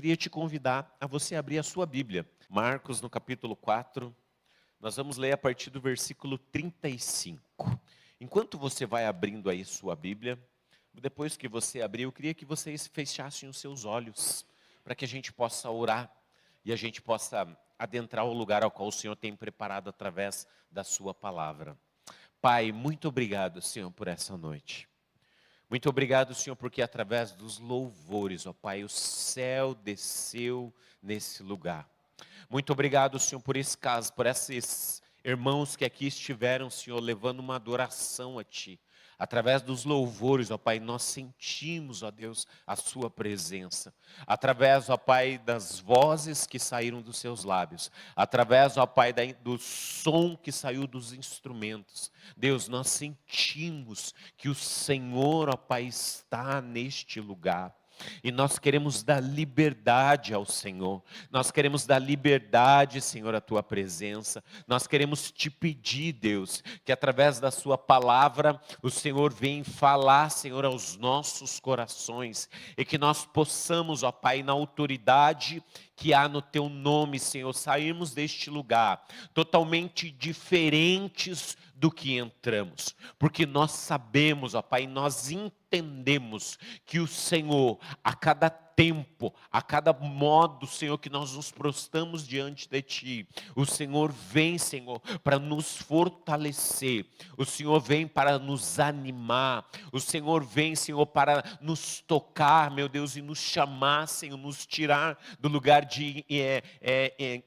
queria te convidar a você abrir a sua Bíblia. Marcos, no capítulo 4, nós vamos ler a partir do versículo 35. Enquanto você vai abrindo aí sua Bíblia, depois que você abrir, eu queria que vocês fechassem os seus olhos, para que a gente possa orar e a gente possa adentrar o lugar ao qual o Senhor tem preparado através da sua palavra. Pai, muito obrigado, Senhor, por essa noite. Muito obrigado, Senhor, porque através dos louvores, ó Pai, o céu desceu nesse lugar. Muito obrigado, Senhor, por esse caso, por esses irmãos que aqui estiveram, Senhor, levando uma adoração a Ti. Através dos louvores, ó Pai, nós sentimos, ó Deus, a Sua presença. Através, ó Pai, das vozes que saíram dos Seus lábios. Através, ó Pai, do som que saiu dos instrumentos. Deus, nós sentimos que o Senhor, ó Pai, está neste lugar. E nós queremos dar liberdade ao Senhor. Nós queremos dar liberdade, Senhor, à Tua presença. Nós queremos te pedir, Deus, que através da Sua palavra, o Senhor venha falar, Senhor, aos nossos corações. E que nós possamos, ó Pai, na autoridade que há no Teu nome, Senhor, sairmos deste lugar totalmente diferentes do que entramos. Porque nós sabemos, ó Pai, nós entendemos que o Senhor, a cada tempo, a cada modo, Senhor, que nós nos prostramos diante de Ti, o Senhor vem, Senhor, para nos fortalecer, o Senhor vem para nos animar, o Senhor vem, Senhor, para nos tocar, meu Deus, e nos chamar, Senhor, nos tirar do lugar de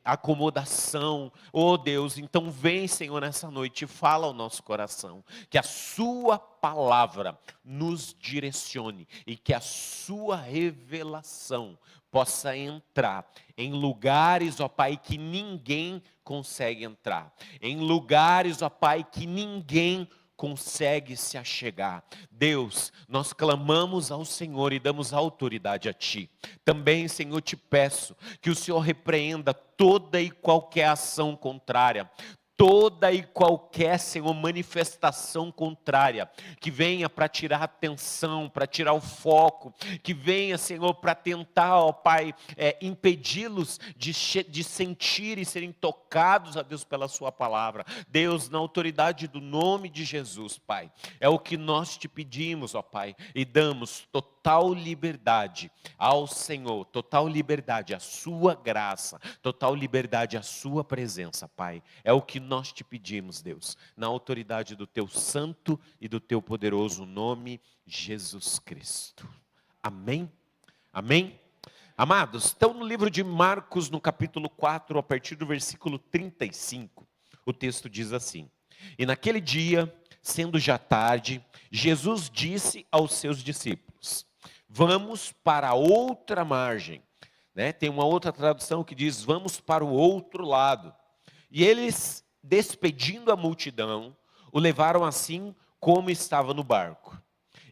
acomodação, oh Deus, então vem, Senhor, nessa noite e fala ao nosso coração, que a Sua palavra nos direcione e que a Sua revelação possa entrar em lugares, ó Pai, que ninguém consegue entrar, em lugares, ó Pai, que ninguém consegue se achegar. Deus, nós clamamos ao Senhor e damos autoridade a Ti. Também, Senhor, te peço que o Senhor repreenda toda e qualquer ação contrária, toda e qualquer, Senhor, manifestação contrária, que venha para tirar a atenção, para tirar o foco, que venha, Senhor, para tentar, ó Pai, impedi-los de sentir e serem tocados, ó Deus, pela Sua palavra. Deus, na autoridade do nome de Jesus, Pai, é o que nós te pedimos, ó Pai, e damos total liberdade ao Senhor, total liberdade à Sua graça, total liberdade à Sua presença, Pai. É o que nós te pedimos, Deus, na autoridade do Teu santo e do Teu poderoso nome, Jesus Cristo. Amém? Amém? Amados, estão no livro de Marcos, no capítulo 4, a partir do versículo 35, o texto diz assim: E naquele dia, sendo já tarde, Jesus disse aos seus discípulos: Vamos para a outra margem. Tem uma outra tradução que diz: Vamos para o outro lado. E eles, despedindo a multidão, o levaram assim como estava no barco.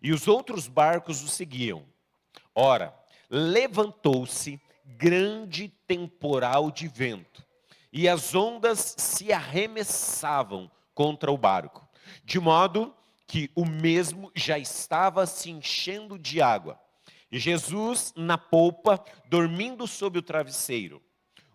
E os outros barcos o seguiam. Ora, levantou-se grande temporal de vento, e as ondas se arremessavam contra o barco, de modo que o mesmo já estava se enchendo de água. E Jesus na polpa, dormindo sob o travesseiro.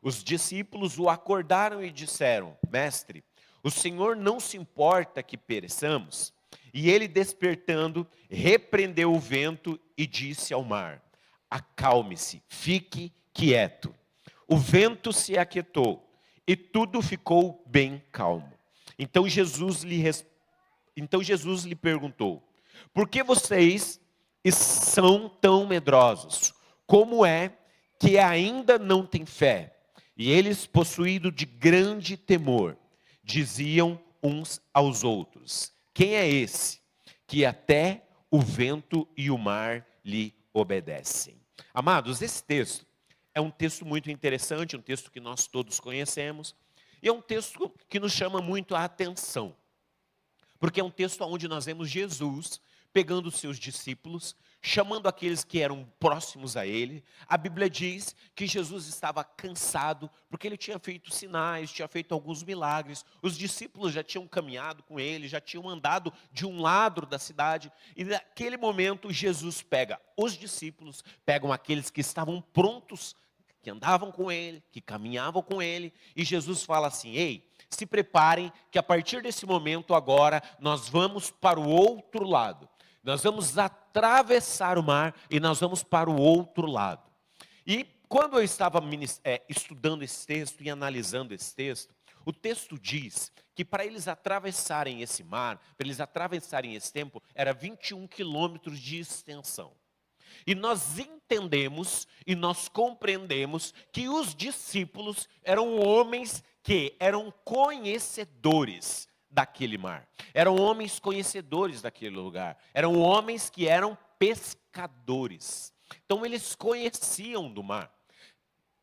Os discípulos o acordaram e disseram: Mestre, o Senhor não se importa que pereçamos? E ele, despertando, repreendeu o vento e disse ao mar: Acalme-se, fique quieto. O vento se aquietou e tudo ficou bem calmo. Então Jesus lhe perguntou: Por que vocês são tão medrosos? Como é que ainda não têm fé? E eles, possuídos de grande temor, diziam uns aos outros: Quem é esse que até o vento e o mar lhe obedecem? Amados, esse texto é um texto muito interessante, um texto que nós todos conhecemos, e é um texto que nos chama muito a atenção, porque é um texto onde nós vemos Jesus pegando os seus discípulos, chamando aqueles que eram próximos a ele. A Bíblia diz que Jesus estava cansado, porque ele tinha feito sinais, tinha feito alguns milagres. Os discípulos já tinham caminhado com ele, já tinham andado de um lado da cidade. E naquele momento, Jesus pega os discípulos, pegam aqueles que estavam prontos, que andavam com ele, que caminhavam com ele. E Jesus fala assim: ei, se preparem, que a partir desse momento agora, nós vamos para o outro lado. Nós vamos atravessar o mar e nós vamos para o outro lado. E quando eu estava estudando esse texto e analisando esse texto, o texto diz que para eles atravessarem esse mar, para eles atravessarem esse tempo, era 21 quilômetros de extensão. E nós entendemos e nós compreendemos que os discípulos eram homens que eram conhecedores daquele mar. Eram homens conhecedores daquele lugar. Eram homens que eram pescadores. Então eles conheciam do mar.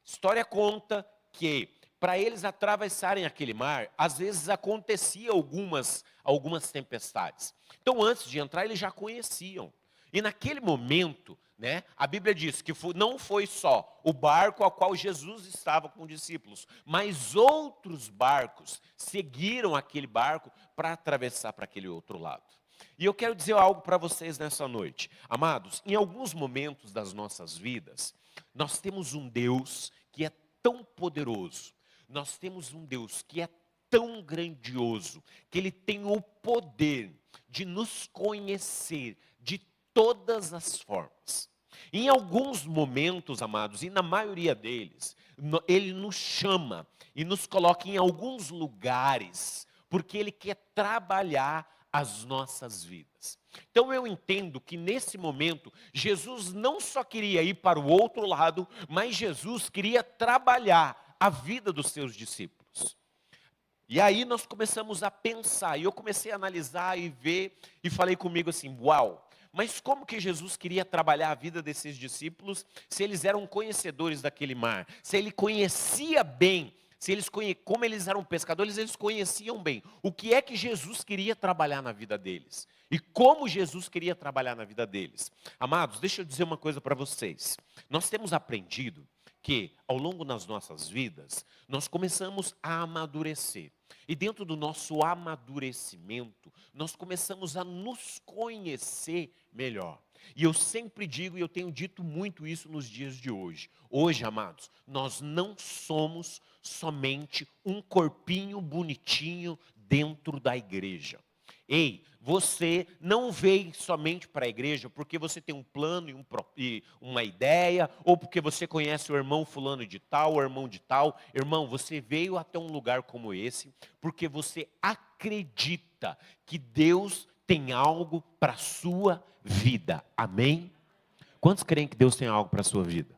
História conta que para eles atravessarem aquele mar, às vezes acontecia algumas tempestades. Então antes de entrar eles já conheciam. E naquele momento, a Bíblia diz que não foi só o barco ao qual Jesus estava com os discípulos, mas outros barcos seguiram aquele barco para atravessar para aquele outro lado. E eu quero dizer algo para vocês nessa noite. Amados, em alguns momentos das nossas vidas, nós temos um Deus que é tão poderoso, nós temos um Deus que é tão grandioso, que Ele tem o poder de nos conhecer de todas as formas. Em alguns momentos, amados, e na maioria deles, Ele nos chama e nos coloca em alguns lugares, porque Ele quer trabalhar as nossas vidas. Então eu entendo que nesse momento, Jesus não só queria ir para o outro lado, mas Jesus queria trabalhar a vida dos seus discípulos. E aí nós começamos a pensar, e eu comecei a analisar e ver, e falei comigo assim: uau! Mas como que Jesus queria trabalhar a vida desses discípulos, se eles eram conhecedores daquele mar? Se Ele conhecia bem, como eles eram pescadores, eles conheciam bem. O que é que Jesus queria trabalhar na vida deles? E como Jesus queria trabalhar na vida deles? Amados, deixa eu dizer uma coisa para vocês. Nós temos aprendido que, ao longo das nossas vidas, nós começamos a amadurecer. E dentro do nosso amadurecimento, nós começamos a nos conhecer melhor. E eu sempre digo, e eu tenho dito muito isso nos dias de hoje. Hoje, amados, nós não somos somente um corpinho bonitinho dentro da igreja. Ei, você não veio somente para a igreja porque você tem um plano e uma ideia, ou porque você conhece o irmão fulano de tal, o irmão de tal. Irmão, você veio até um lugar como esse porque você acredita que Deus tem algo para a sua vida. Amém? Quantos creem que Deus tem algo para a sua vida?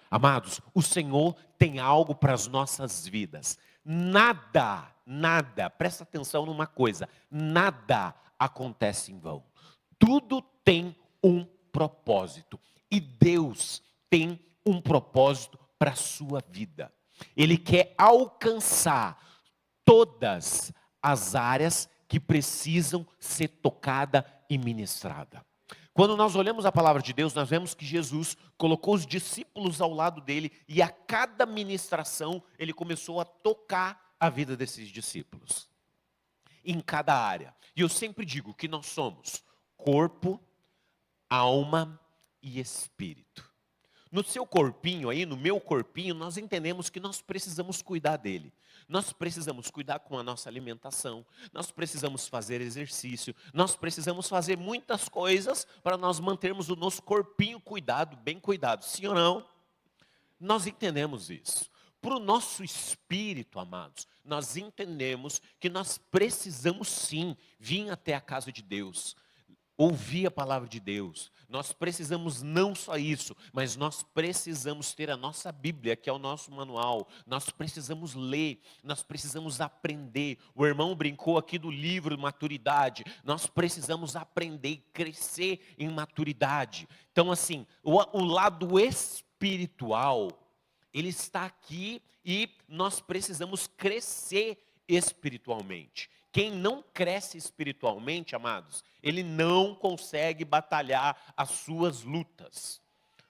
Amados, o Senhor tem algo para as nossas vidas. Nada, presta atenção numa coisa, nada acontece em vão. Tudo tem um propósito. E Deus tem um propósito para a sua vida. Ele quer alcançar todas as áreas que precisam ser tocada e ministrada. Quando nós olhamos a palavra de Deus, nós vemos que Jesus colocou os discípulos ao lado dele e a cada ministração ele começou a tocar a vida desses discípulos. Em cada área. E eu sempre digo que nós somos corpo, alma e espírito. No seu corpinho aí, no meu corpinho, nós entendemos que nós precisamos cuidar dele. Nós precisamos cuidar com a nossa alimentação, nós precisamos fazer exercício, nós precisamos fazer muitas coisas para nós mantermos o nosso corpinho cuidado, bem cuidado. Sim ou não? Nós entendemos isso. Para o nosso espírito, amados, nós entendemos que nós precisamos sim vir até a casa de Deus, ouvir a palavra de Deus. Nós precisamos não só isso, mas nós precisamos ter a nossa Bíblia, que é o nosso manual. Nós precisamos ler, nós precisamos aprender. O irmão brincou aqui do livro Maturidade. Nós precisamos aprender e crescer em maturidade. Então assim, o lado espiritual, ele está aqui e nós precisamos crescer espiritualmente. Quem não cresce espiritualmente, amados, ele não consegue batalhar as suas lutas.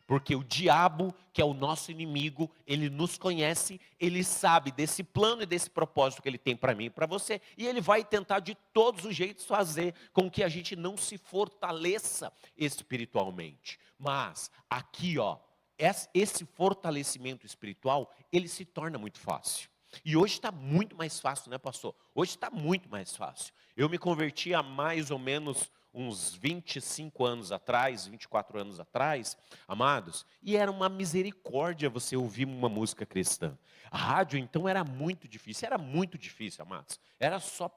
Porque o diabo, que é o nosso inimigo, ele nos conhece, ele sabe desse plano e desse propósito que ele tem para mim e para você, e ele vai tentar de todos os jeitos fazer com que a gente não se fortaleça espiritualmente. Mas aqui, ó, esse fortalecimento espiritual, ele se torna muito fácil. E hoje está muito mais fácil, né, pastor? Hoje está muito mais fácil. Eu me converti há mais ou menos uns 25 anos atrás, 24 anos atrás, amados, e era uma misericórdia você ouvir uma música cristã. A rádio, então, era muito difícil, amados. Era só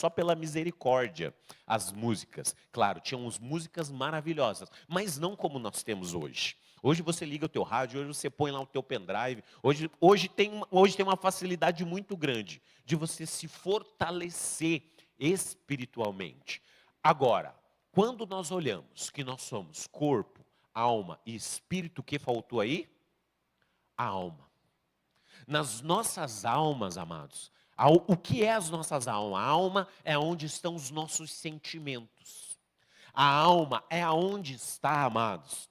pela misericórdia as músicas. Claro, tinham as músicas maravilhosas, mas não como nós temos hoje. Hoje você liga o teu rádio, hoje você põe lá o teu pendrive. Hoje tem uma facilidade muito grande de você se fortalecer espiritualmente. Agora, quando nós olhamos que nós somos corpo, alma e espírito, o que faltou aí? A alma. Nas nossas almas, amados, o que é as nossas almas? A alma é onde estão os nossos sentimentos. A alma é aonde está, amados,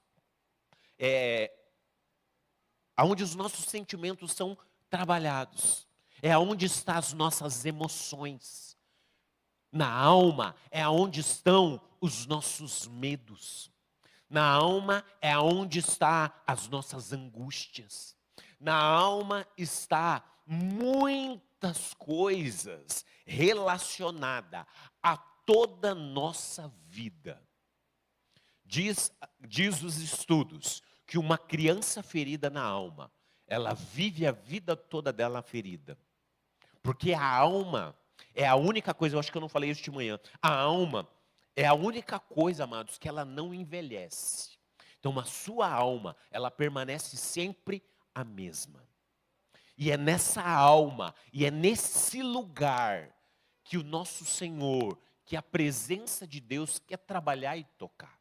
aonde os nossos sentimentos são trabalhados. É aonde estão as nossas emoções. Na alma é aonde estão os nossos medos. Na alma é aonde estão as nossas angústias. Na alma está muitas coisas relacionadas a toda a nossa vida. Diz os estudos que uma criança ferida na alma, ela vive a vida toda dela ferida. Porque a alma é a única coisa, eu acho que eu não falei isso de manhã. A alma é a única coisa, amados, que ela não envelhece. Então, a sua alma, ela permanece sempre a mesma. E é nessa alma, e é nesse lugar, que o nosso Senhor, que a presença de Deus quer trabalhar e tocar.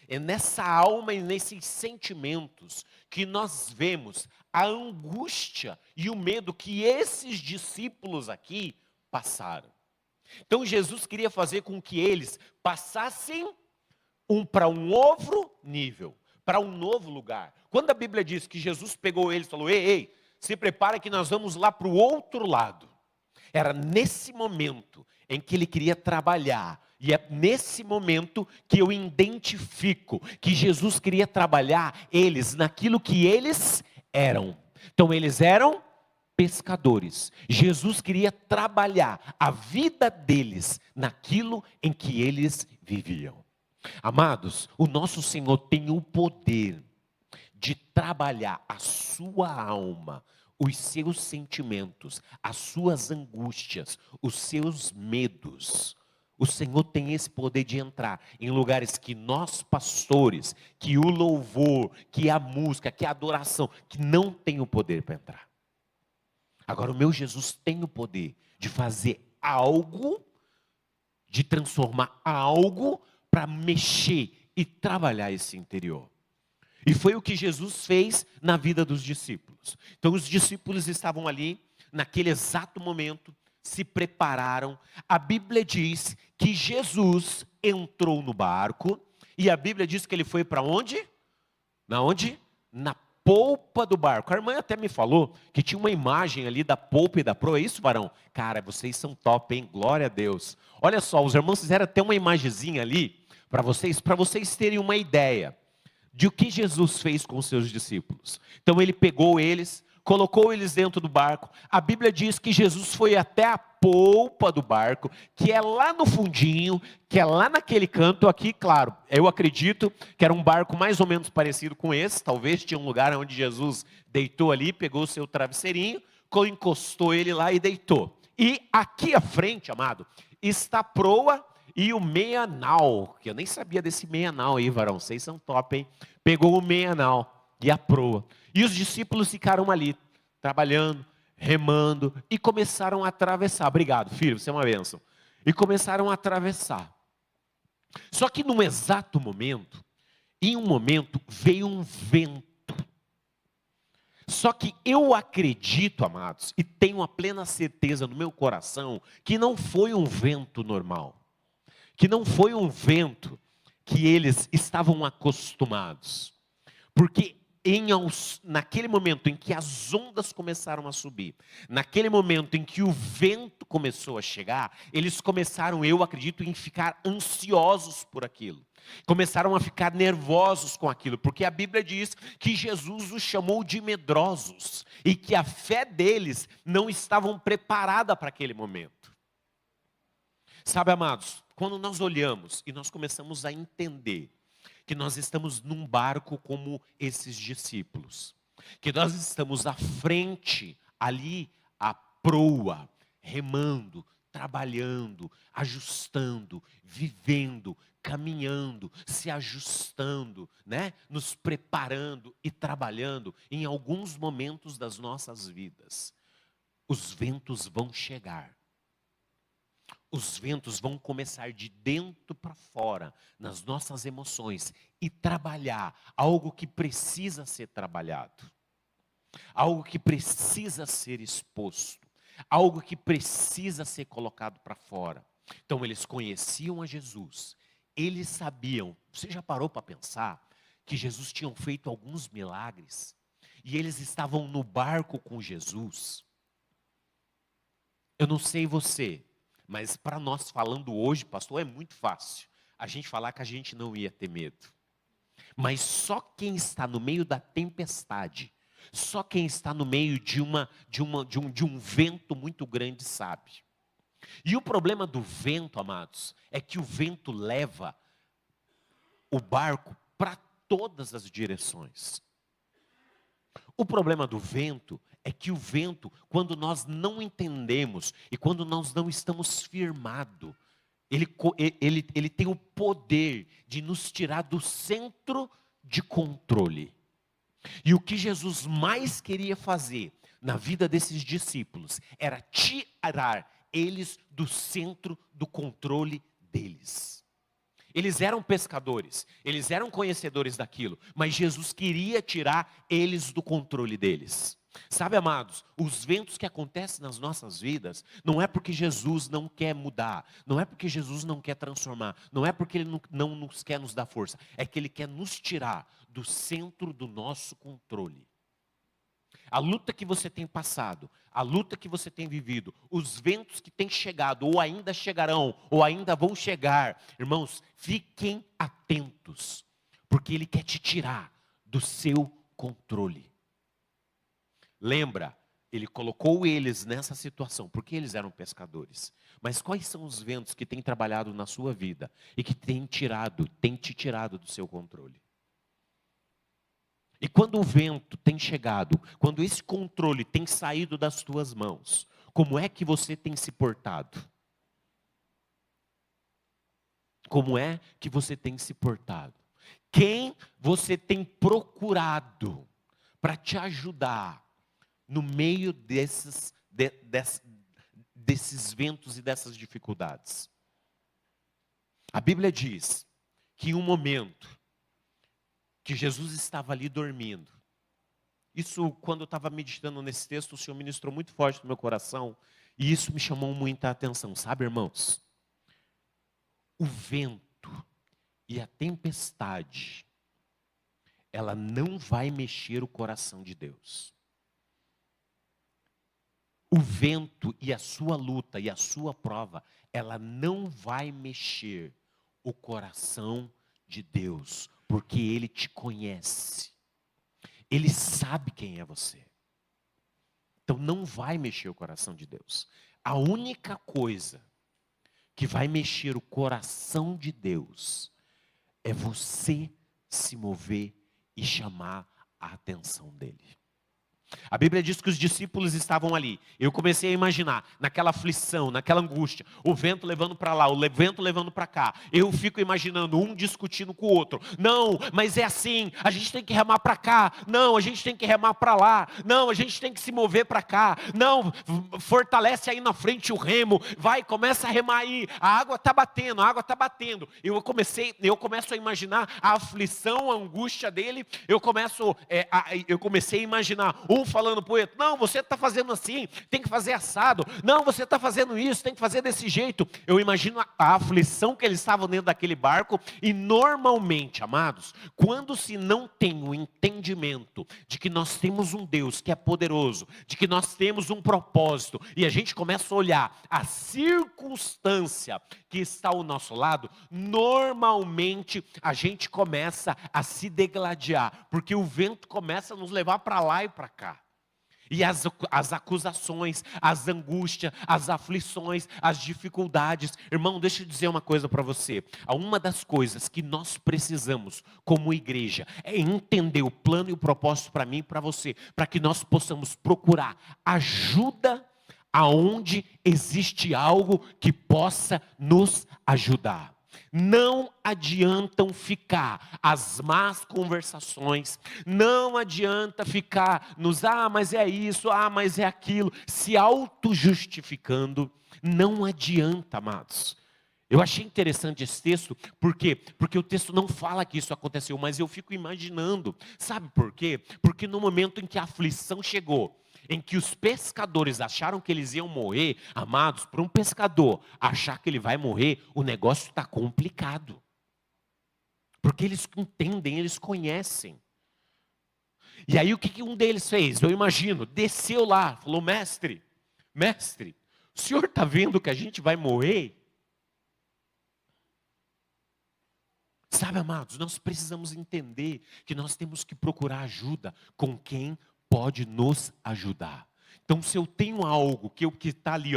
É nessa alma e nesses sentimentos que nós vemos a angústia e o medo que esses discípulos aqui passaram. Então Jesus queria fazer com que eles passassem para um outro nível, para um novo lugar. Quando a Bíblia diz que Jesus pegou eles e falou: ei, se prepara que nós vamos lá para o outro lado. Era nesse momento em que ele queria trabalhar. E é nesse momento que eu identifico que Jesus queria trabalhar eles naquilo que eles eram. Então eles eram pescadores. Jesus queria trabalhar a vida deles naquilo em que eles viviam. Amados, o nosso Senhor tem o poder de trabalhar a sua alma, os seus sentimentos, as suas angústias, os seus medos. O Senhor tem esse poder de entrar em lugares que nós pastores, que o louvor, que a música, que a adoração, que não tem o poder para entrar. Agora, o meu Jesus tem o poder de fazer algo, de transformar algo para mexer e trabalhar esse interior. E foi o que Jesus fez na vida dos discípulos. Então, os discípulos estavam ali, naquele exato momento, se prepararam. A Bíblia diz que Jesus entrou no barco, e a Bíblia diz que ele foi para onde? Na onde? Na polpa do barco. A irmã até me falou que tinha uma imagem ali da polpa e da proa. É isso, varão? Cara, vocês são top, hein? Glória a Deus. Olha só, os irmãos fizeram até uma imagenzinha ali para vocês terem uma ideia de o que Jesus fez com os seus discípulos. Então ele pegou eles, colocou eles dentro do barco. A Bíblia diz que Jesus foi até a polpa do barco, que é lá no fundinho, que é lá naquele canto aqui, claro. Eu acredito que era um barco mais ou menos parecido com esse. Talvez tinha um lugar onde Jesus deitou ali, pegou o seu travesseirinho, encostou ele lá e deitou. E aqui à frente, amado, está a proa e o meia-nau, que eu nem sabia desse meia-nau aí, varão. Vocês são top, hein? Pegou o meia-nau e a proa. E os discípulos ficaram ali, trabalhando, remando, e começaram a atravessar. Obrigado, filho, você é uma bênção. E começaram a atravessar. Só que num exato momento, em um momento, veio um vento. Só que eu acredito, amados, e tenho a plena certeza no meu coração, que não foi um vento normal. Que não foi um vento que eles estavam acostumados. Porque naquele momento em que as ondas começaram a subir, naquele momento em que o vento começou a chegar, eles começaram, eu acredito, em ficar ansiosos por aquilo. Começaram a ficar nervosos com aquilo, porque a Bíblia diz que Jesus os chamou de medrosos e que a fé deles não estavam preparada para aquele momento. Sabe, amados, quando nós olhamos e nós começamos a entender que nós estamos num barco como esses discípulos, que nós estamos à frente, ali, à proa, remando, trabalhando, ajustando, vivendo, caminhando, se ajustando, né? Nos preparando e trabalhando em alguns momentos das nossas vidas. Os ventos vão chegar. Os ventos vão começar de dentro para fora, nas nossas emoções, e trabalhar algo que precisa ser trabalhado, algo que precisa ser exposto, algo que precisa ser colocado para fora. Então eles conheciam a Jesus, eles sabiam, você já parou para pensar que Jesus tinha feito alguns milagres, e eles estavam no barco com Jesus? Eu não sei você, mas para nós falando hoje, pastor, é muito fácil a gente falar que a gente não ia ter medo. Mas só quem está no meio da tempestade, só quem está no meio de um vento muito grande sabe. E o problema do vento, amados, é que o vento leva o barco para todas as direções. O problema do vento é que o vento, quando nós não entendemos e quando nós não estamos firmados, ele tem o poder de nos tirar do centro de controle. E o que Jesus mais queria fazer na vida desses discípulos era tirar eles do centro do controle deles. Eles eram pescadores, eles eram conhecedores daquilo, mas Jesus queria tirar eles do controle deles. Sabe, amados, os ventos que acontecem nas nossas vidas, não é porque Jesus não quer mudar, não é porque Jesus não quer transformar, não é porque Ele não nos quer nos dar força, é que Ele quer nos tirar do centro do nosso controle. A luta que você tem passado, a luta que você tem vivido, os ventos que têm chegado, ou ainda chegarão, ou ainda vão chegar, irmãos, fiquem atentos, porque Ele quer te tirar do seu controle. Lembra, Ele colocou eles nessa situação, porque eles eram pescadores. Mas quais são os ventos que têm trabalhado na sua vida e que têm te tirado do seu controle? E quando o vento tem chegado, quando esse controle tem saído das tuas mãos, como é que você tem se portado? Como é que você tem se portado? Quem você tem procurado para te ajudar no meio desses ventos e dessas dificuldades? A Bíblia diz que em um momento que Jesus estava ali dormindo. Isso, quando eu estava meditando nesse texto, o Senhor ministrou muito forte no meu coração, e isso me chamou muita atenção, sabe, irmãos? O vento e a tempestade, ela não vai mexer o coração de Deus. O vento e a sua luta e a sua prova, ela não vai mexer o coração de Deus, porque Ele te conhece. Ele sabe quem é você. Então não vai mexer o coração de Deus. A única coisa que vai mexer o coração de Deus é você se mover e chamar a atenção dEle. A Bíblia diz que os discípulos estavam ali. Eu comecei a imaginar, naquela aflição, naquela angústia, o vento levando para lá, o vento levando para cá. Eu fico imaginando um discutindo com o outro. Não, mas é assim, a gente tem que remar para cá. Não, a gente tem que remar para lá. Não, a gente tem que se mover para cá. Não, fortalece aí na frente o remo. Vai, começa a remar aí. A água está batendo, a água está batendo. Eu começo a imaginar a aflição, a angústia dele. Eu comecei a imaginar Um falando para o outro, não, você está fazendo assim, tem que fazer assado. Não, você está fazendo isso, tem que fazer desse jeito. Eu imagino a aflição que eles estavam dentro daquele barco. E normalmente, amados, quando se não tem o entendimento de que nós temos um Deus que é poderoso, de que nós temos um propósito, e a gente começa a olhar a circunstância que está ao nosso lado, normalmente a gente começa a se degladiar, porque o vento começa a nos levar para lá e para cá. E as acusações, as angústias, as aflições, as dificuldades. Irmão, deixa eu dizer uma coisa para você. Uma das coisas que nós precisamos como igreja é entender o plano e o propósito para mim e para você, para que nós possamos procurar ajuda aonde existe algo que possa nos ajudar. Não adiantam ficar as más conversações, não adianta ficar nos, mas é isso, mas é aquilo, se auto-justificando, não adianta, amados. Eu achei interessante esse texto, por quê? Porque o texto não fala que isso aconteceu, mas eu fico imaginando, sabe por quê? Porque no momento em que a aflição chegou, em que os pescadores acharam que eles iam morrer, amados, para um pescador achar que ele vai morrer, o negócio está complicado. Porque eles entendem, eles conhecem. E aí o que um deles fez? Eu imagino, desceu lá, falou, mestre, o senhor está vendo que a gente vai morrer? Sabe, amados, nós precisamos entender que nós temos que procurar ajuda com quem pode nos ajudar. Então, se eu tenho algo que está ali,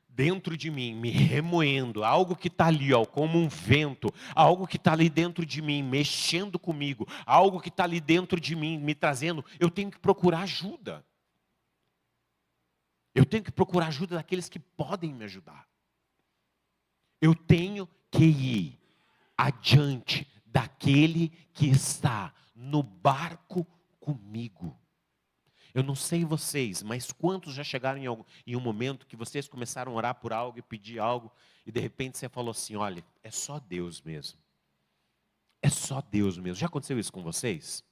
dentro de mim, me remoendo, algo que está ali, como um vento, algo que está ali dentro de mim, mexendo comigo, algo que está ali dentro de mim, me trazendo, eu tenho que procurar ajuda. Eu tenho que procurar ajuda daqueles que podem me ajudar. Eu tenho que ir adiante daquele que está no barco comigo. Eu não sei vocês, mas quantos já chegaram em um momento que vocês começaram a orar por algo e pedir algo, e de repente você falou assim, olha, é só Deus mesmo. É só Deus mesmo. Já aconteceu isso com vocês?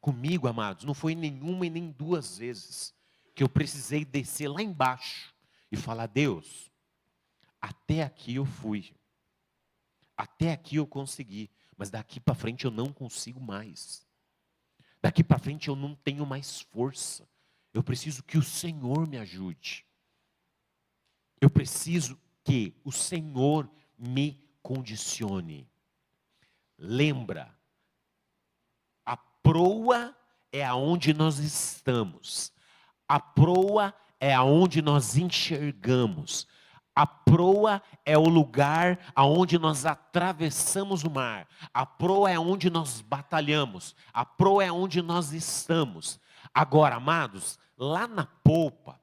Comigo, amados, não foi nenhuma e nem duas vezes que eu precisei descer lá embaixo e falar, Deus, até aqui eu fui. Até aqui eu consegui, mas daqui para frente eu não consigo mais. Daqui para frente eu não tenho mais força. Eu preciso que o Senhor me ajude. Eu preciso que o Senhor me condicione. Lembra, a proa é aonde nós estamos. A proa é aonde nós enxergamos. A proa é o lugar aonde nós atravessamos o mar. A proa é onde nós batalhamos. A proa é onde nós estamos. Agora, amados, lá na polpa,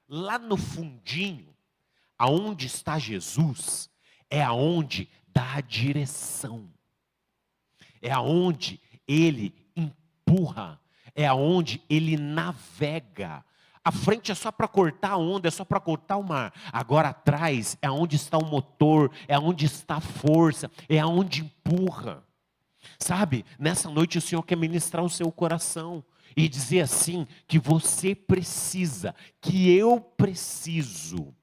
lá no fundinho, aonde está Jesus, é aonde dá a direção. É aonde Ele empurra. É aonde Ele navega. A frente é só para cortar a onda, é só para cortar o mar. Agora atrás é onde está o motor, é onde está a força, é onde empurra. Sabe, nessa noite o Senhor quer ministrar o seu coração e dizer assim, que você precisa, que eu preciso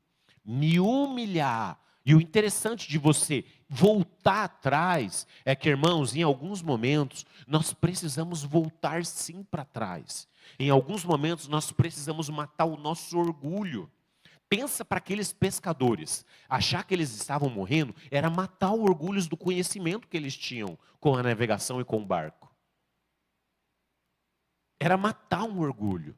me humilhar. E o interessante de você voltar atrás é que, irmãos, em alguns momentos nós precisamos voltar sim para trás. Em alguns momentos nós precisamos matar o nosso orgulho. Pensa para aqueles pescadores, achar que eles estavam morrendo era matar o orgulho do conhecimento que eles tinham com a navegação e com o barco. Era matar um orgulho.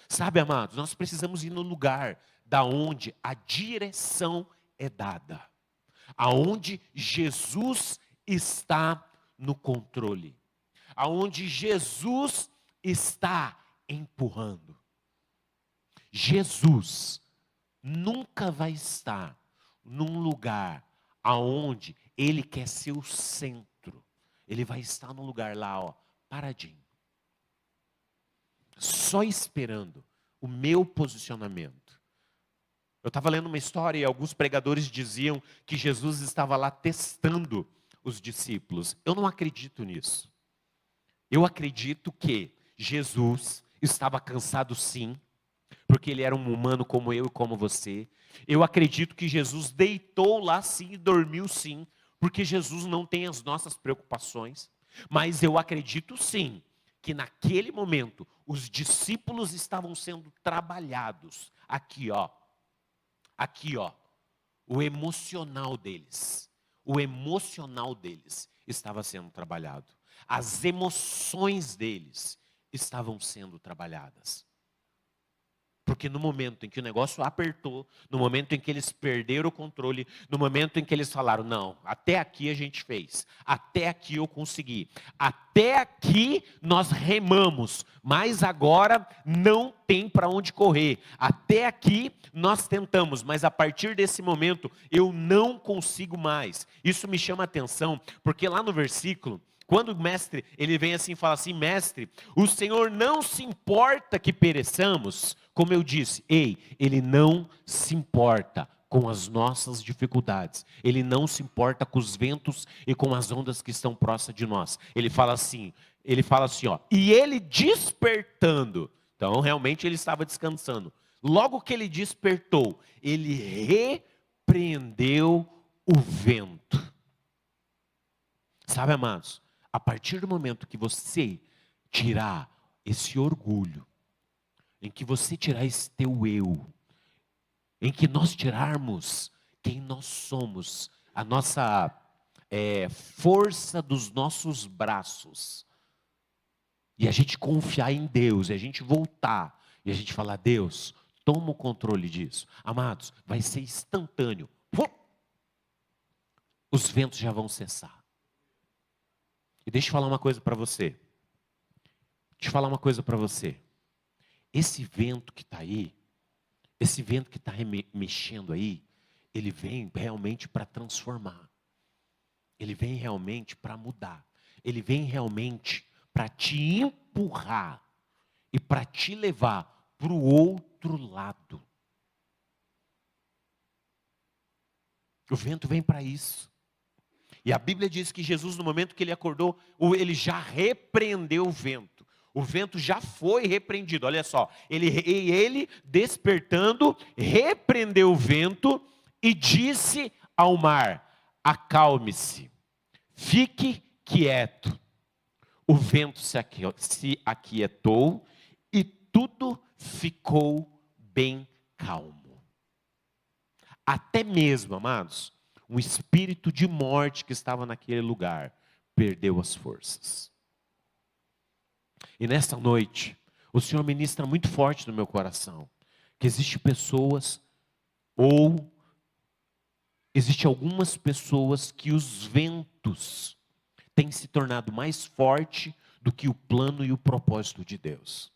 Sabe, amados, nós precisamos ir no lugar da onde a direção é dada. Aonde Jesus está no controle. Aonde Jesus está empurrando. Jesus nunca vai estar num lugar aonde Ele quer ser o centro. Ele vai estar num lugar lá, paradinho. Só esperando o meu posicionamento. Eu estava lendo uma história e alguns pregadores diziam que Jesus estava lá testando os discípulos. Eu não acredito nisso. Eu acredito que Jesus estava cansado sim, porque ele era um humano como eu e como você. Eu acredito que Jesus deitou lá sim e dormiu sim, porque Jesus não tem as nossas preocupações. Mas eu acredito sim, que naquele momento os discípulos estavam sendo trabalhados. Aqui ó, o emocional deles. O emocional deles estava sendo trabalhado. As emoções deles estavam sendo trabalhadas. Porque no momento em que o negócio apertou, no momento em que eles perderam o controle, no momento em que eles falaram, não, até aqui a gente fez, até aqui eu consegui, até aqui nós remamos, mas agora não tem para onde correr, até aqui nós tentamos, mas a partir desse momento eu não consigo mais. Isso me chama a atenção, porque lá no versículo, quando o mestre, ele vem assim e fala assim, mestre, o Senhor não se importa que pereçamos, como eu disse, ele não se importa com as nossas dificuldades, ele não se importa com os ventos e com as ondas que estão próximas de nós. Ele fala assim, ó, e ele despertando, então realmente ele estava descansando, logo que ele despertou, ele repreendeu o vento. Sabe, amados, a partir do momento que você tirar esse orgulho, em que você tirar esse teu eu, em que nós tirarmos quem nós somos, a nossa força dos nossos braços, e a gente confiar em Deus, e a gente voltar, e a gente falar, Deus, toma o controle disso. Amados, vai ser instantâneo. Os ventos já vão cessar. E deixa eu falar uma coisa para você. Esse vento que está aí, esse vento que está mexendo aí, ele vem realmente para transformar. Ele vem realmente para mudar. Ele vem realmente para te empurrar e para te levar para o outro lado. O vento vem para isso. E a Bíblia diz que Jesus, no momento que ele acordou, ele já repreendeu o vento. O vento já foi repreendido. Olha só, ele despertando, repreendeu o vento e disse ao mar, acalme-se, fique quieto. O vento se aquietou e tudo ficou bem calmo. Até mesmo, amados, um espírito de morte que estava naquele lugar perdeu as forças. E nesta noite, o Senhor ministra muito forte no meu coração, que existe pessoas, ou existe algumas pessoas que os ventos têm se tornado mais forte do que o plano e o propósito de Deus.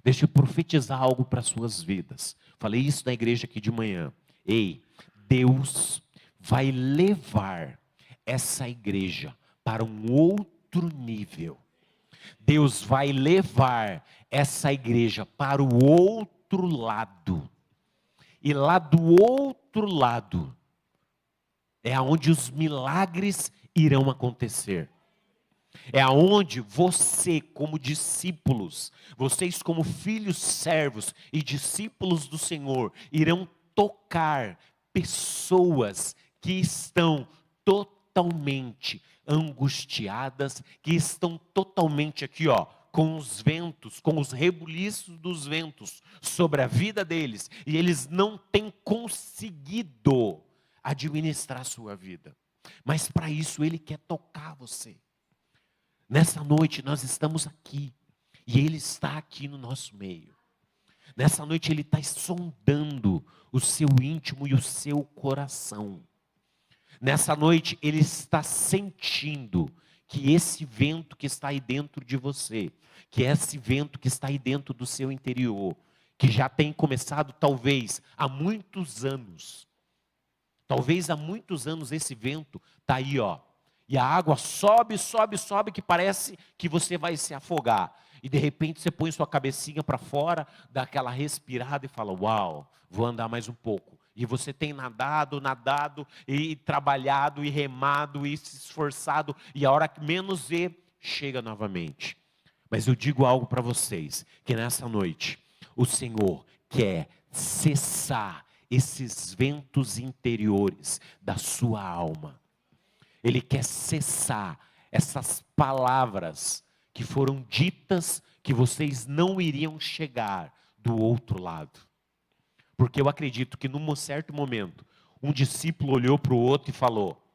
Deixa eu profetizar algo para as suas vidas. Falei isso na igreja aqui de manhã. Deus vai levar essa igreja para um outro nível. Deus vai levar essa igreja para o outro lado. E lá do outro lado é aonde os milagres irão acontecer. É aonde você, como discípulos, vocês como filhos servos e discípulos do Senhor, irão tocar pessoas que estão totalmente angustiadas, que estão totalmente aqui, com os ventos, com os rebuliços dos ventos sobre a vida deles, e eles não têm conseguido administrar a sua vida. Mas para isso Ele quer tocar você. Nessa noite nós estamos aqui, e Ele está aqui no nosso meio. Nessa noite Ele está sondando o seu íntimo e o seu coração. Nessa noite Ele está sentindo que esse vento que está aí dentro de você, que esse vento que está aí dentro do seu interior, que já tem começado talvez há muitos anos. Talvez há muitos anos esse vento está aí, e a água sobe, sobe, sobe, que parece que você vai se afogar. E de repente você põe sua cabecinha para fora, dá aquela respirada e fala, uau, vou andar mais um pouco. E você tem nadado, e trabalhado, e remado, e se esforçado, e a hora que menos vê, chega novamente. Mas eu digo algo para vocês, que nessa noite o Senhor quer cessar esses ventos interiores da sua alma. Ele quer cessar essas palavras que foram ditas que vocês não iriam chegar do outro lado. Porque eu acredito que num certo momento, um discípulo olhou para o outro e falou: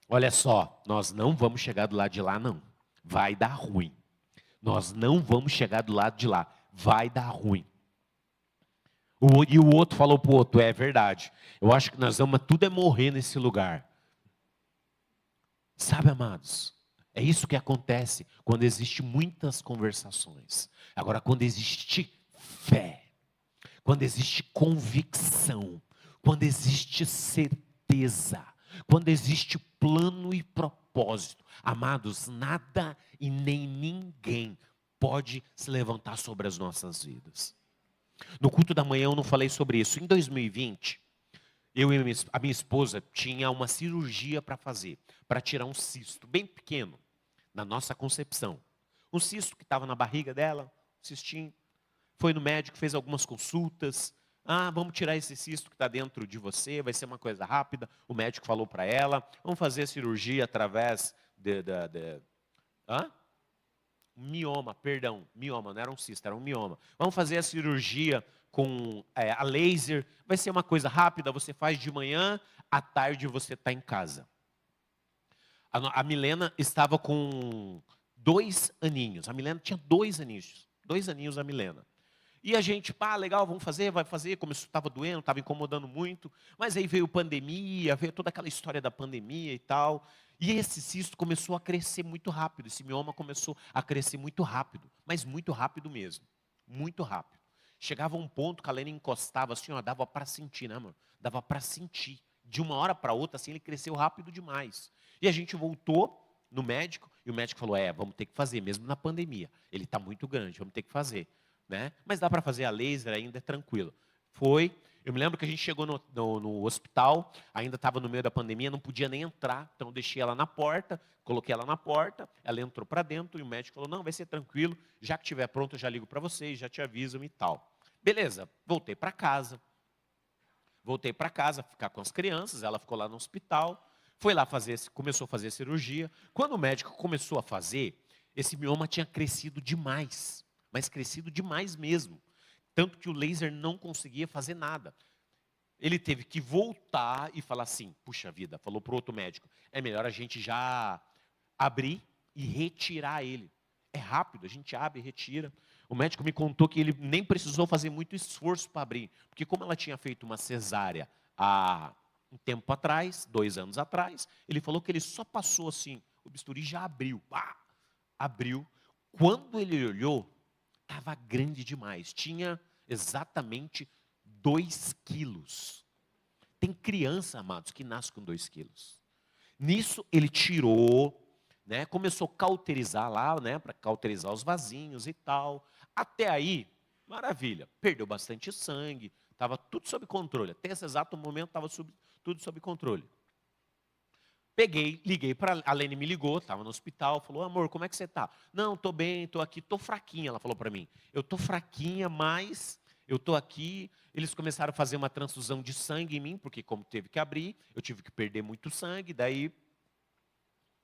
olha só, nós não vamos chegar do lado de lá não, vai dar ruim. Nós não vamos chegar do lado de lá, vai dar ruim. E o outro falou para o outro: é verdade, eu acho que nós vamos, tudo é morrer nesse lugar. Sabe, amados, é isso que acontece quando existe muitas conversações. Agora, quando existe fé, quando existe convicção, quando existe certeza, quando existe plano e propósito, amados, nada e nem ninguém pode se levantar sobre as nossas vidas. No culto da manhã eu não falei sobre isso. Em 2020, eu e a minha esposa tinha uma cirurgia para fazer, para tirar um cisto bem pequeno na nossa concepção. Um cisto que estava na barriga dela, um cistinho. Foi no médico, fez algumas consultas. Ah, vamos tirar esse cisto que está dentro de você, vai ser uma coisa rápida. O médico falou para ela, vamos fazer a cirurgia através mioma, não era um cisto, era um mioma. Vamos fazer a cirurgia com a laser, vai ser uma coisa rápida, você faz de manhã, à tarde você está em casa. A Milena estava com 2 aninhos, a Milena tinha 2 aninhos a Milena. E a gente, legal, vamos fazer, vai fazer, como isso estava doendo, estava incomodando muito, mas aí veio pandemia, veio toda aquela história da pandemia e tal, e esse cisto começou a crescer muito rápido, esse mioma começou a crescer muito rápido, mas muito rápido mesmo, muito rápido. Chegava um ponto que a Lena encostava assim, ó, dava para sentir, né, mano? Dava para sentir. De uma hora para outra, assim, ele cresceu rápido demais. E a gente voltou no médico, e o médico falou, vamos ter que fazer, mesmo na pandemia. Ele está muito grande, vamos ter que fazer. Né? Mas dá para fazer a laser ainda, é tranquilo. Foi, eu me lembro que a gente chegou no hospital, ainda estava no meio da pandemia, não podia nem entrar, então eu deixei ela na porta, coloquei ela na porta, ela entrou para dentro e o médico falou, não, vai ser tranquilo, já que estiver pronto eu já ligo para vocês, já te aviso e tal. Beleza, voltei para casa, ficar com as crianças, ela ficou lá no hospital, foi lá começou a fazer cirurgia. Quando o médico começou a fazer, esse mioma tinha crescido demais, mas crescido demais mesmo. Tanto que o laser não conseguia fazer nada. Ele teve que voltar e falar assim, puxa vida, falou para o outro médico, é melhor a gente já abrir e retirar ele. É rápido, a gente abre e retira. O médico me contou que ele nem precisou fazer muito esforço para abrir, porque como ela tinha feito uma cesárea há um tempo atrás, 2 anos atrás, ele falou que ele só passou assim, o bisturi já abriu. Abriu. Quando ele olhou, estava grande demais. Tinha exatamente 2 quilos. Tem criança, amados, que nasce com 2 quilos. Nisso ele tirou, né, começou a cauterizar lá, né, para cauterizar os vasinhos e tal. Até aí, maravilha. Perdeu bastante sangue, estava tudo sob controle. Até esse exato momento estava tudo sob controle. Peguei, liguei para a Lene, me ligou, estava no hospital, falou, amor, como é que você está? Não, estou bem, estou aqui, estou fraquinha, ela falou para mim. Eu estou fraquinha, mas eu estou aqui. Eles começaram a fazer uma transfusão de sangue em mim, porque como teve que abrir, eu tive que perder muito sangue, daí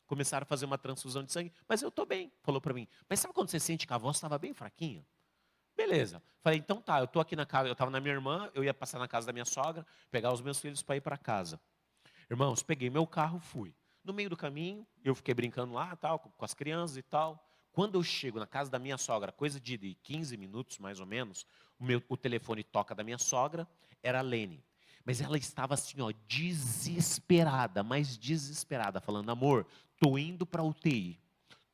começaram a fazer uma transfusão de sangue, mas eu estou bem, falou para mim. Mas sabe quando você sente que a voz estava bem fraquinha? Beleza. Falei, então tá, eu estou aqui na casa, eu estava na minha irmã, eu ia passar na casa da minha sogra, pegar os meus filhos para ir para casa. Irmãos, peguei meu carro, fui. No meio do caminho, eu fiquei brincando lá, tal, com as crianças e tal. Quando eu chego na casa da minha sogra, coisa de 15 minutos mais ou menos, o telefone toca da minha sogra, era a Lene. Mas ela estava assim, ó, desesperada, mas desesperada, falando, amor, tô indo para UTI.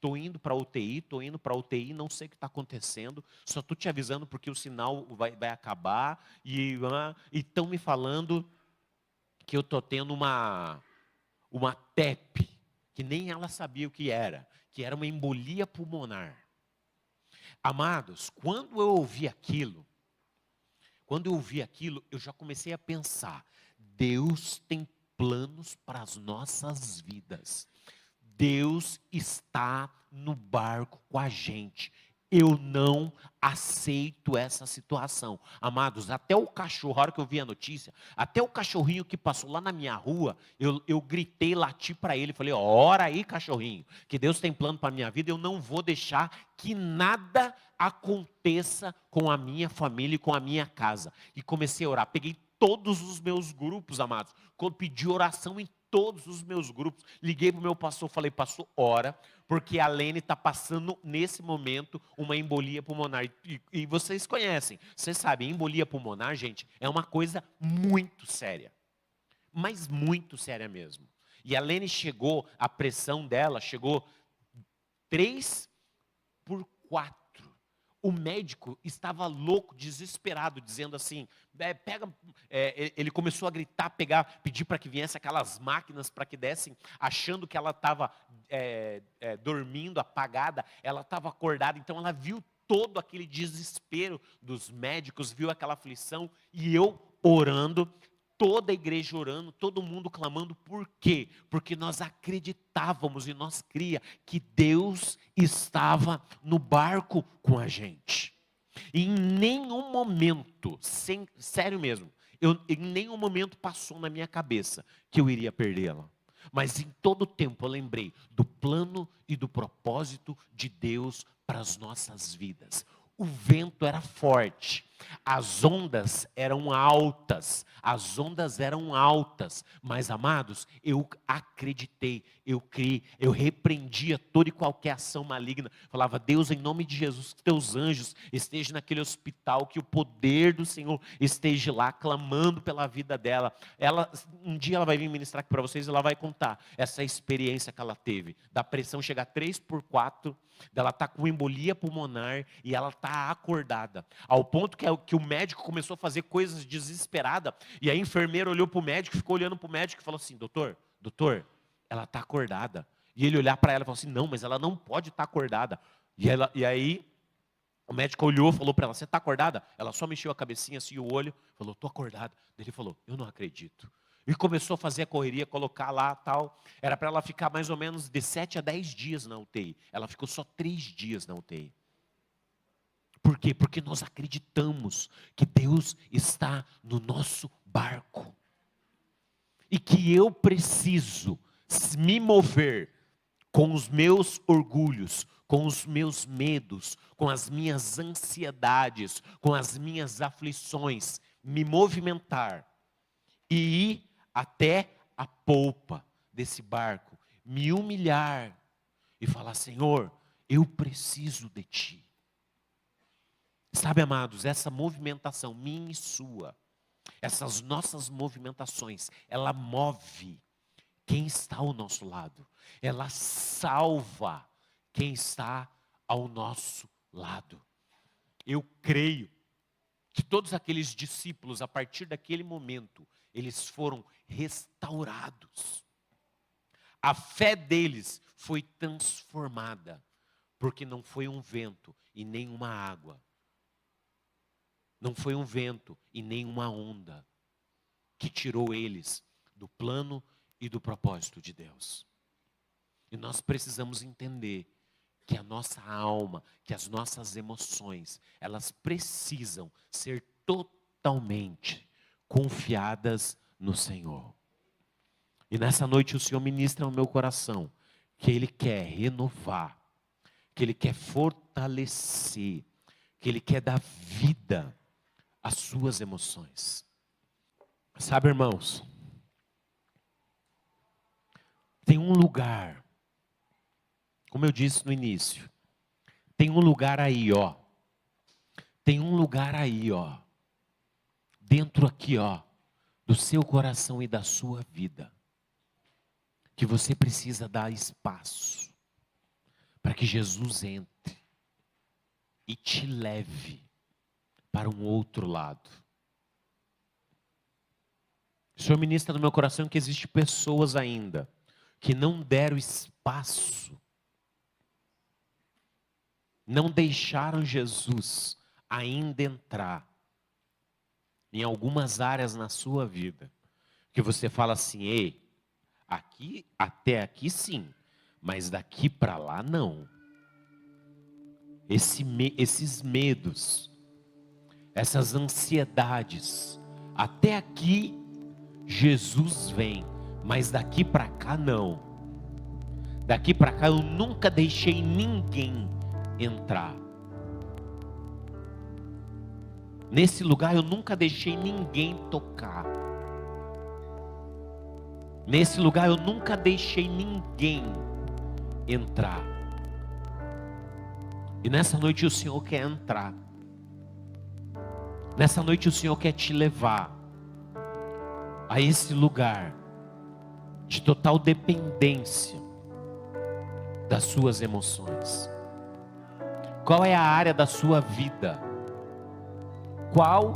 Tô indo para UTI, não sei o que está acontecendo, só estou te avisando porque o sinal vai acabar, e estão me falando que eu estou tendo uma TEP, que nem ela sabia o que era uma embolia pulmonar. Amados, quando eu ouvi aquilo, eu já comecei a pensar, Deus tem planos para as nossas vidas. Deus está no barco com a gente. Eu não aceito essa situação. Amados, até o cachorro, a hora que eu vi a notícia, até o cachorrinho que passou lá na minha rua, eu gritei, lati para ele, falei, ora aí cachorrinho, que Deus tem plano para a minha vida, eu não vou deixar que nada aconteça com a minha família e com a minha casa. E comecei a orar, peguei todos os meus grupos, amados, pedi oração em todos os meus grupos, liguei para o meu pastor, falei, pastor, ora, porque a Lene está passando, nesse momento, uma embolia pulmonar. E vocês conhecem, vocês sabem, embolia pulmonar, gente, é uma coisa muito séria. Mas muito séria mesmo. E a Lene chegou, a pressão dela chegou 3/4. O médico estava louco, desesperado, dizendo assim, ele começou a gritar, pedir para que viesse aquelas máquinas para que dessem, achando que ela estava dormindo, apagada, ela estava acordada, então ela viu todo aquele desespero dos médicos, viu aquela aflição, e eu orando, toda a igreja orando, todo mundo clamando, por quê? Porque nós acreditávamos e nós cria que Deus estava no barco com a gente. E em nenhum momento, sério mesmo, em nenhum momento passou na minha cabeça que eu iria perdê-la. Mas em todo tempo eu lembrei do plano e do propósito de Deus para as nossas vidas. O vento era forte, as ondas eram altas, mas amados, eu acreditei, eu criei, eu repreendia toda e qualquer ação maligna, falava, Deus, em nome de Jesus, que teus anjos estejam naquele hospital, que o poder do Senhor esteja lá, clamando pela vida dela. Um dia ela vai vir ministrar aqui para vocês, e ela vai contar essa experiência que ela teve, da pressão chegar 3/4, dela estar com embolia pulmonar, e ela está acordada, ao ponto que o médico começou a fazer coisas desesperadas, e a enfermeira olhou para o médico, ficou olhando para o médico e falou assim, doutor, ela está acordada. E ele olhar para ela e falou assim, não, mas ela não pode estar acordada. E aí, o médico olhou, falou para ela, você está acordada? Ela só mexeu a cabecinha assim, o olho, falou, estou acordada. Ele falou, eu não acredito. E começou a fazer a correria, colocar lá, tal. Era para ela ficar mais ou menos de 7 a 10 dias na UTI. Ela ficou só 3 dias na UTI. Por quê? Porque nós acreditamos que Deus está no nosso barco. E que eu preciso me mover com os meus orgulhos, com os meus medos, com as minhas ansiedades, com as minhas aflições, me movimentar e ir até a polpa desse barco, me humilhar e falar, Senhor, eu preciso de Ti. Sabe, amados, essa movimentação minha e sua, essas nossas movimentações, ela move quem está ao nosso lado. Ela salva quem está ao nosso lado. Eu creio que todos aqueles discípulos, a partir daquele momento, eles foram restaurados. A fé deles foi transformada, porque não foi um vento e nem uma água. Não foi um vento e nem uma onda que tirou eles do plano e do propósito de Deus. E nós precisamos entender que a nossa alma, que as nossas emoções, elas precisam ser totalmente confiadas no Senhor. E nessa noite o Senhor ministra ao meu coração que Ele quer renovar, que Ele quer fortalecer, que Ele quer dar vida às suas emoções. Sabe, irmãos, tem um lugar, como eu disse no início, tem um lugar aí, ó. Tem um lugar aí, ó. Dentro aqui, ó, do seu coração e da sua vida, que você precisa dar espaço para que Jesus entre e te leve para um outro lado. O Senhor ministra no meu coração que existem pessoas ainda que não deram espaço, não deixaram Jesus ainda entrar em algumas áreas na sua vida, que você fala assim, ei, aqui, até aqui sim, mas daqui para lá não. Esses medos, essas ansiedades, até aqui Jesus vem, mas daqui para cá não. Daqui para cá eu nunca deixei ninguém entrar. Nesse lugar eu nunca deixei ninguém tocar. Nesse lugar eu nunca deixei ninguém entrar. E nessa noite o Senhor quer entrar. Nessa noite o Senhor quer te levar a esse lugar de total dependência das suas emoções. Qual é a área da sua vida? Qual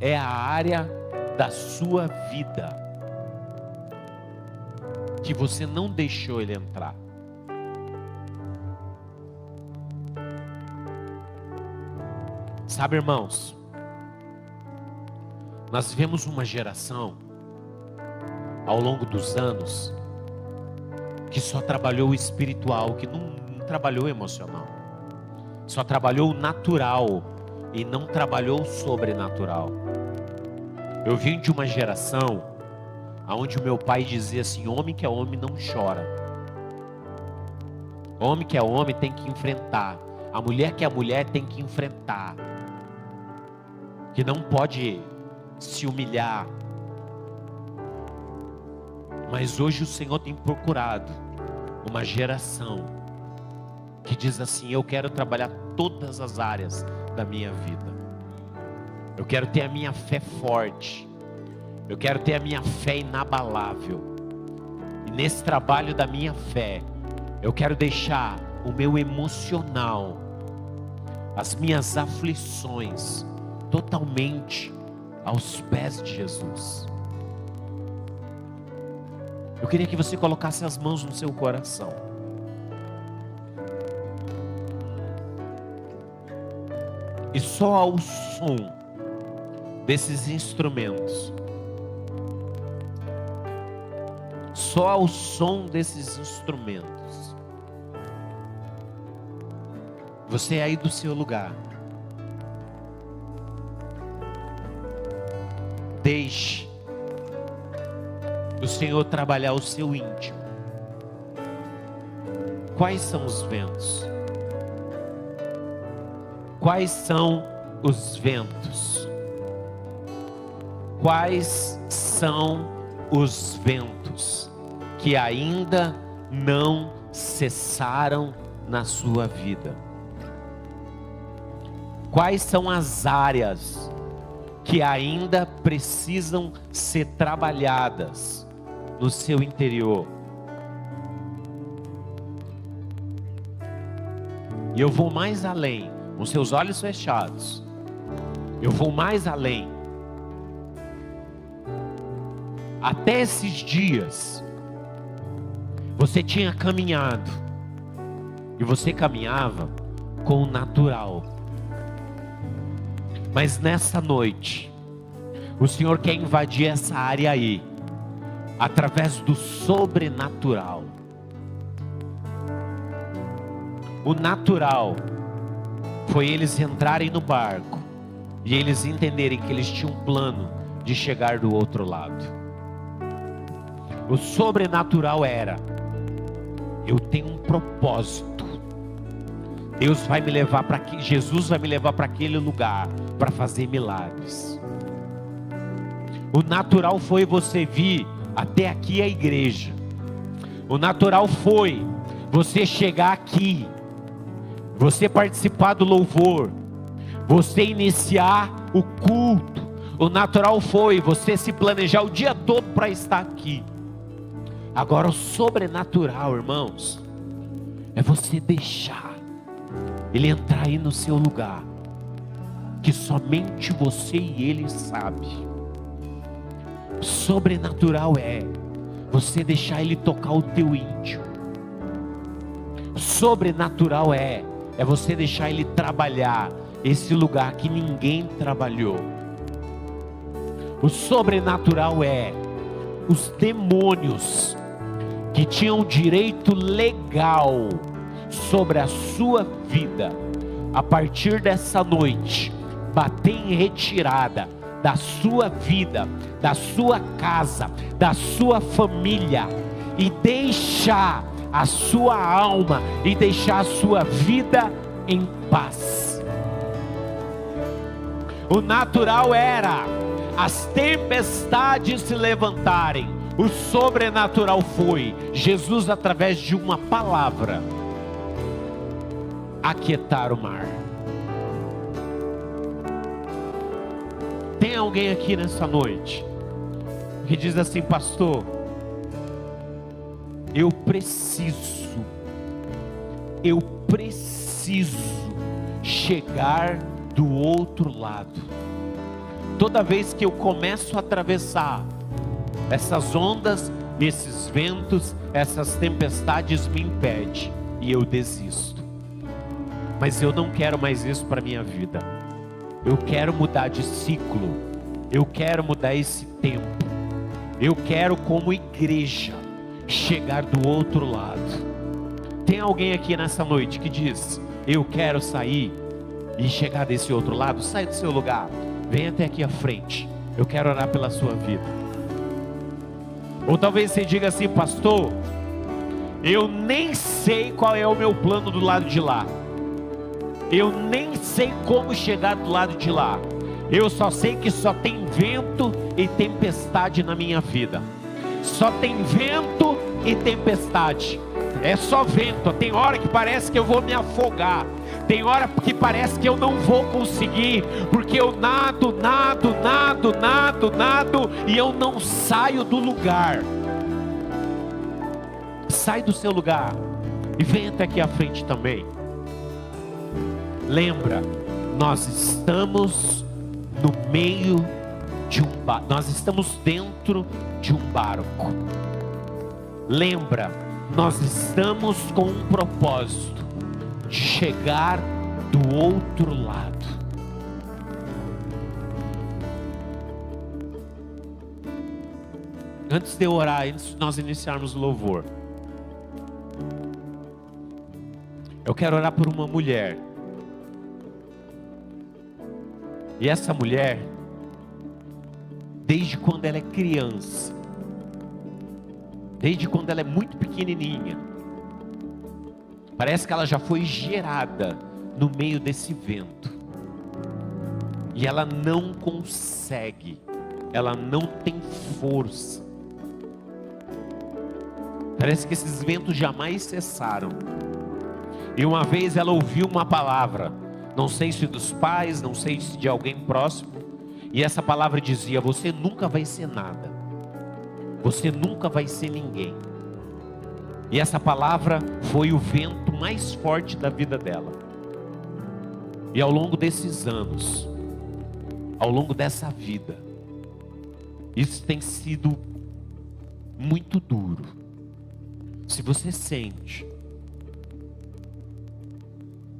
é a área da sua vida que você não deixou ele entrar? Sabe, irmãos, nós vivemos uma geração ao longo dos anos que só trabalhou o espiritual, que não trabalhou o emocional, só trabalhou o natural e não trabalhou o sobrenatural. Eu vim de uma geração onde o meu pai dizia assim: homem que é homem não chora, homem que é homem tem que enfrentar, a mulher que é mulher tem que enfrentar, que não pode se humilhar. Mas hoje o Senhor tem procurado uma geração que diz assim: eu quero trabalhar todas as áreas da minha vida. Eu quero ter a minha fé forte. Eu quero ter a minha fé inabalável. E nesse trabalho da minha fé, eu quero deixar o meu emocional, as minhas aflições, totalmente aos pés de Jesus. Eu queria que você colocasse as mãos no seu coração. E só ao som desses instrumentos, só ao som desses instrumentos, você aí do seu lugar, deixe o Senhor trabalhar o seu íntimo. Quais são os ventos? Quais são os ventos? Quais são os ventos que ainda não cessaram na sua vida? Quais são as áreas que ainda precisam ser trabalhadas no seu interior? E eu vou mais além, com seus olhos fechados. Eu vou mais além. Até esses dias, você tinha caminhado, e você caminhava com o natural. Mas nessa noite, o Senhor quer invadir essa área aí, através do sobrenatural. O natural foi eles entrarem no barco e eles entenderem que eles tinham um plano de chegar do outro lado. O sobrenatural era: eu tenho um propósito. Deus vai me levar para aqui, Jesus vai me levar para aquele lugar para fazer milagres. O natural foi você vir até aqui a igreja. O natural foi você chegar aqui, você participar do louvor, você iniciar o culto. O natural foi você se planejar o dia todo para estar aqui. Agora o sobrenatural, irmãos, é você deixar ele entrar aí no seu lugar, que somente você e ele sabe. Sobrenatural é você deixar ele tocar o teu íntimo. Sobrenatural é você deixar ele trabalhar esse lugar que ninguém trabalhou. O sobrenatural é os demônios que tinham direito legal sobre a sua vida, a partir dessa noite, bater em retirada da sua vida, da sua casa, da sua família, e deixar a sua alma, e deixar a sua vida em paz. O natural era as tempestades se levantarem. O sobrenatural foi Jesus, através de uma palavra, aquietar o mar. Tem alguém aqui nessa noite que diz assim: pastor, eu preciso chegar do outro lado. Toda vez que eu começo a atravessar essas ondas, esses ventos, essas tempestades me impedem e eu desisto. Mas eu não quero mais isso para a minha vida. Eu quero mudar de ciclo. Eu quero mudar esse tempo. Eu quero, como igreja, chegar do outro lado. Tem alguém aqui nessa noite que diz: eu quero sair e chegar desse outro lado? Sai do seu lugar, vem até aqui à frente. Eu quero orar pela sua vida. Ou talvez você diga assim: pastor, eu nem sei qual é o meu plano do lado de lá. Eu nem sei como chegar do lado de lá. Eu só sei que só tem vento e tempestade na minha vida. Só tem vento e tempestade. É só vento. Tem hora que parece que eu vou me afogar. Tem hora que parece que eu não vou conseguir, porque eu nado e eu não saio do lugar. Sai do seu lugar e vem até aqui à frente também. Lembra, nós estamos no meio de um barco. Nós estamos dentro de um barco. Lembra, nós estamos com um propósito de chegar do outro lado. Antes de eu orar, antes de nós iniciarmos o louvor, eu quero orar por uma mulher. E essa mulher, desde quando ela é criança, desde quando ela é muito pequenininha, parece que ela já foi gerada no meio desse vento. E ela não consegue, ela não tem força. Parece que esses ventos jamais cessaram. E uma vez ela ouviu uma palavra, não sei se dos pais, não sei se de alguém próximo, e essa palavra dizia: você nunca vai ser nada, você nunca vai ser ninguém. E essa palavra foi o vento mais forte da vida dela. E ao longo desses anos, ao longo dessa vida, isso tem sido muito duro. Se você sente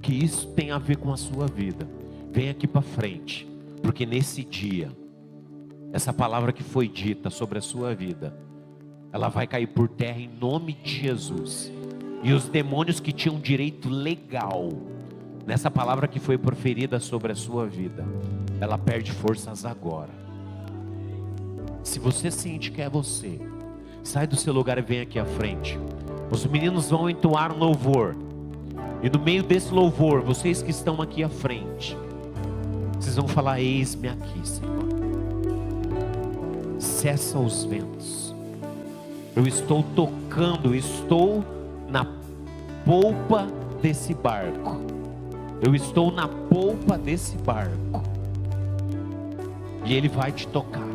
que isso tem a ver com a sua vida, vem aqui para frente, porque nesse dia, essa palavra que foi dita sobre a sua vida, ela vai cair por terra em nome de Jesus. E os demônios que tinham direito legal nessa palavra que foi proferida sobre a sua vida, ela perde forças agora. Se você sente que é você, sai do seu lugar e vem aqui à frente. Os meninos vão entoar um louvor. E no meio desse louvor, vocês que estão aqui à frente, vocês vão falar: eis-me aqui, Senhor. Cessa os ventos. Eu estou tocando, estou na polpa desse barco. Eu estou na polpa desse barco. E Ele vai te tocar.